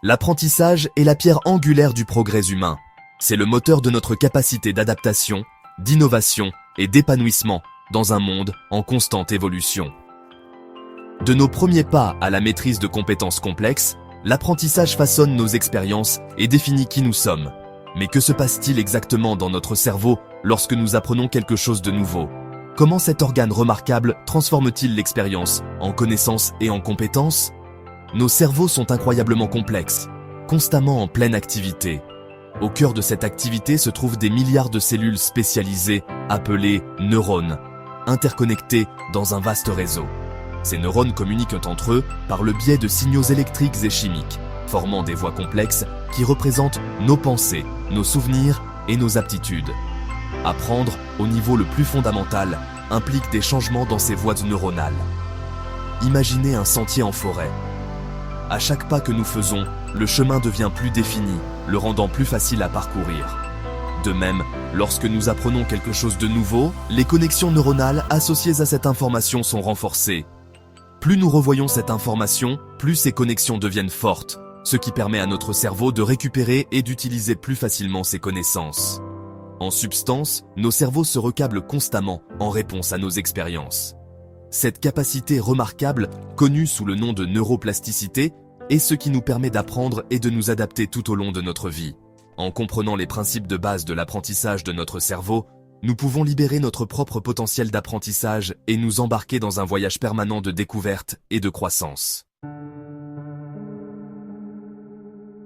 L'apprentissage est la pierre angulaire du progrès humain. C'est le moteur de notre capacité d'adaptation, d'innovation et d'épanouissement dans un monde en constante évolution. De nos premiers pas à la maîtrise de compétences complexes, l'apprentissage façonne nos expériences et définit qui nous sommes. Mais que se passe-t-il exactement dans notre cerveau lorsque nous apprenons quelque chose de nouveau? Comment cet organe remarquable transforme-t-il l'expérience en connaissances et en compétences? Nos cerveaux sont incroyablement complexes, constamment en pleine activité. Au cœur de cette activité se trouvent des milliards de cellules spécialisées, appelées neurones, interconnectées dans un vaste réseau. Ces neurones communiquent entre eux par le biais de signaux électriques et chimiques, formant des voies complexes qui représentent nos pensées, nos souvenirs et nos aptitudes. Apprendre, au niveau le plus fondamental, implique des changements dans ces voies neuronales. Imaginez un sentier en forêt. À chaque pas que nous faisons, le chemin devient plus défini, le rendant plus facile à parcourir. De même, lorsque nous apprenons quelque chose de nouveau, les connexions neuronales associées à cette information sont renforcées. Plus nous revoyons cette information, plus ces connexions deviennent fortes, ce qui permet à notre cerveau de récupérer et d'utiliser plus facilement ces connaissances. En substance, nos cerveaux se recablent constamment en réponse à nos expériences. Cette capacité remarquable, connue sous le nom de neuroplasticité, est ce qui nous permet d'apprendre et de nous adapter tout au long de notre vie. En comprenant les principes de base de l'apprentissage de notre cerveau, nous pouvons libérer notre propre potentiel d'apprentissage et nous embarquer dans un voyage permanent de découverte et de croissance.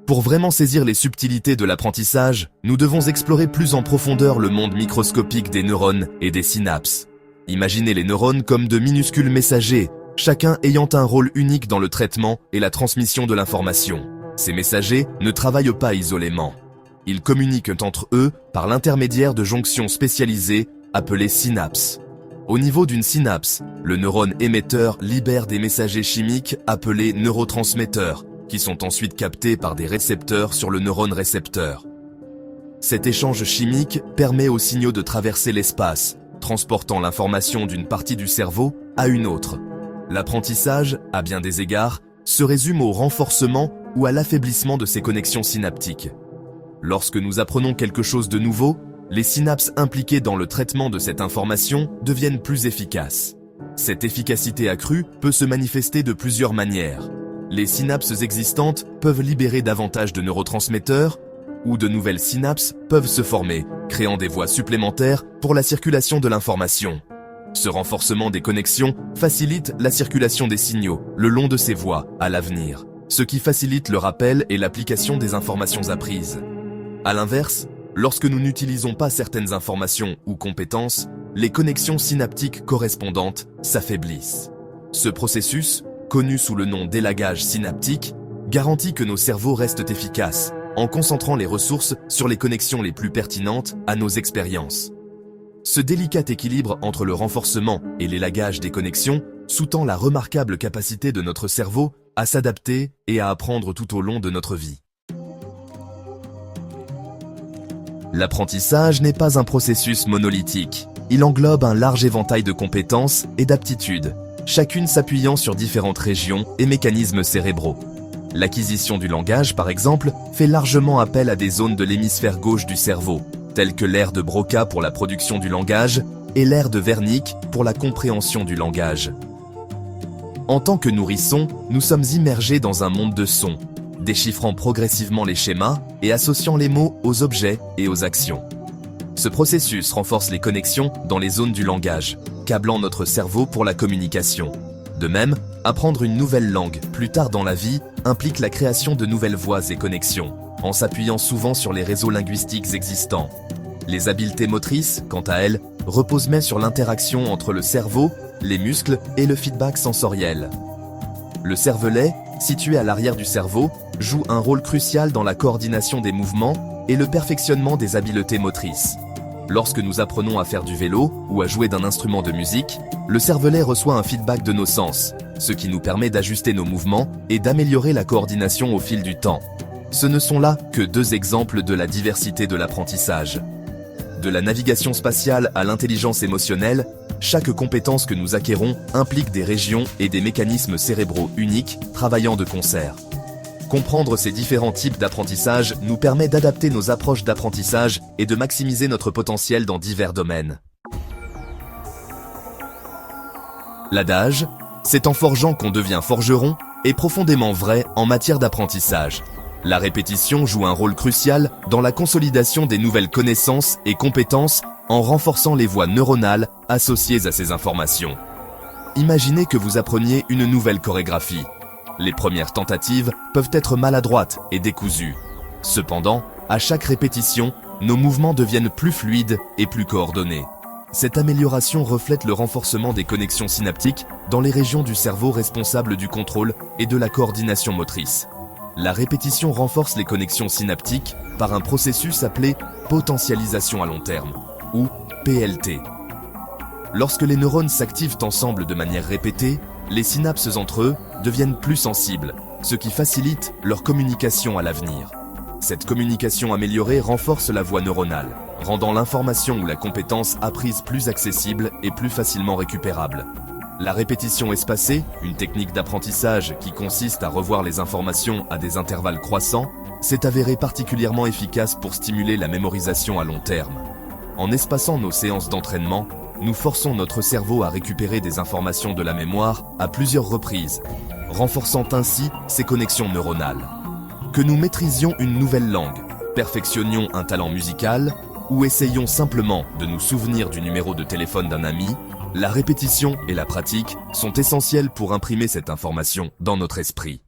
Pour vraiment saisir les subtilités de l'apprentissage, nous devons explorer plus en profondeur le monde microscopique des neurones et des synapses. Imaginez les neurones comme de minuscules messagers, chacun ayant un rôle unique dans le traitement et la transmission de l'information. Ces messagers ne travaillent pas isolément. Ils communiquent entre eux par l'intermédiaire de jonctions spécialisées appelées synapses. Au niveau d'une synapse, le neurone émetteur libère des messagers chimiques appelés neurotransmetteurs, qui sont ensuite captés par des récepteurs sur le neurone récepteur. Cet échange chimique permet aux signaux de traverser l'espace, transportant l'information d'une partie du cerveau à une autre. L'apprentissage, à bien des égards, se résume au renforcement ou à l'affaiblissement de ces connexions synaptiques. Lorsque nous apprenons quelque chose de nouveau, les synapses impliquées dans le traitement de cette information deviennent plus efficaces. Cette efficacité accrue peut se manifester de plusieurs manières. Les synapses existantes peuvent libérer davantage de neurotransmetteurs, ou de nouvelles synapses peuvent se former, créant des voies supplémentaires pour la circulation de l'information. Ce renforcement des connexions facilite la circulation des signaux le long de ces voies à l'avenir, ce qui facilite le rappel et l'application des informations apprises. À l'inverse, lorsque nous n'utilisons pas certaines informations ou compétences, les connexions synaptiques correspondantes s'affaiblissent. Ce processus, connu sous le nom d'élagage synaptique, garantit que nos cerveaux restent efficaces, en concentrant les ressources sur les connexions les plus pertinentes à nos expériences. Ce délicat équilibre entre le renforcement et l'élagage des connexions sous-tend la remarquable capacité de notre cerveau à s'adapter et à apprendre tout au long de notre vie. L'apprentissage n'est pas un processus monolithique. Il englobe un large éventail de compétences et d'aptitudes, chacune s'appuyant sur différentes régions et mécanismes cérébraux. L'acquisition du langage, par exemple, fait largement appel à des zones de l'hémisphère gauche du cerveau, telles que l'aire de Broca pour la production du langage et l'aire de Wernicke pour la compréhension du langage. En tant que nourrissons, nous sommes immergés dans un monde de sons, déchiffrant progressivement les schémas et associant les mots aux objets et aux actions. Ce processus renforce les connexions dans les zones du langage, câblant notre cerveau pour la communication. De même, apprendre une nouvelle langue plus tard dans la vie implique la création de nouvelles voies et connexions, en s'appuyant souvent sur les réseaux linguistiques existants. Les habiletés motrices, quant à elles, reposent même sur l'interaction entre le cerveau, les muscles et le feedback sensoriel. Le cervelet, situé à l'arrière du cerveau, joue un rôle crucial dans la coordination des mouvements et le perfectionnement des habiletés motrices. Lorsque nous apprenons à faire du vélo ou à jouer d'un instrument de musique, le cervelet reçoit un feedback de nos sens, ce qui nous permet d'ajuster nos mouvements et d'améliorer la coordination au fil du temps. Ce ne sont là que deux exemples de la diversité de l'apprentissage. De la navigation spatiale à l'intelligence émotionnelle, chaque compétence que nous acquérons implique des régions et des mécanismes cérébraux uniques travaillant de concert. Comprendre ces différents types d'apprentissage nous permet d'adapter nos approches d'apprentissage et de maximiser notre potentiel dans divers domaines. L'adage « c'est en forgeant qu'on devient forgeron » est profondément vrai en matière d'apprentissage. La répétition joue un rôle crucial dans la consolidation des nouvelles connaissances et compétences en renforçant les voies neuronales associées à ces informations. Imaginez que vous appreniez une nouvelle chorégraphie. Les premières tentatives peuvent être maladroites et décousues. Cependant, à chaque répétition, nos mouvements deviennent plus fluides et plus coordonnés. Cette amélioration reflète le renforcement des connexions synaptiques dans les régions du cerveau responsables du contrôle et de la coordination motrice. La répétition renforce les connexions synaptiques par un processus appelé potentialisation à long terme, ou PLT. Lorsque les neurones s'activent ensemble de manière répétée, les synapses entre eux deviennent plus sensibles, ce qui facilite leur communication à l'avenir. Cette communication améliorée renforce la voie neuronale, rendant l'information ou la compétence apprise plus accessible et plus facilement récupérable. La répétition espacée, une technique d'apprentissage qui consiste à revoir les informations à des intervalles croissants, s'est avérée particulièrement efficace pour stimuler la mémorisation à long terme. En espaçant nos séances d'entraînement, nous forçons notre cerveau à récupérer des informations de la mémoire à plusieurs reprises, renforçant ainsi ses connexions neuronales. Que nous maîtrisions une nouvelle langue, perfectionnions un talent musical ou essayions simplement de nous souvenir du numéro de téléphone d'un ami, la répétition et la pratique sont essentielles pour imprimer cette information dans notre esprit.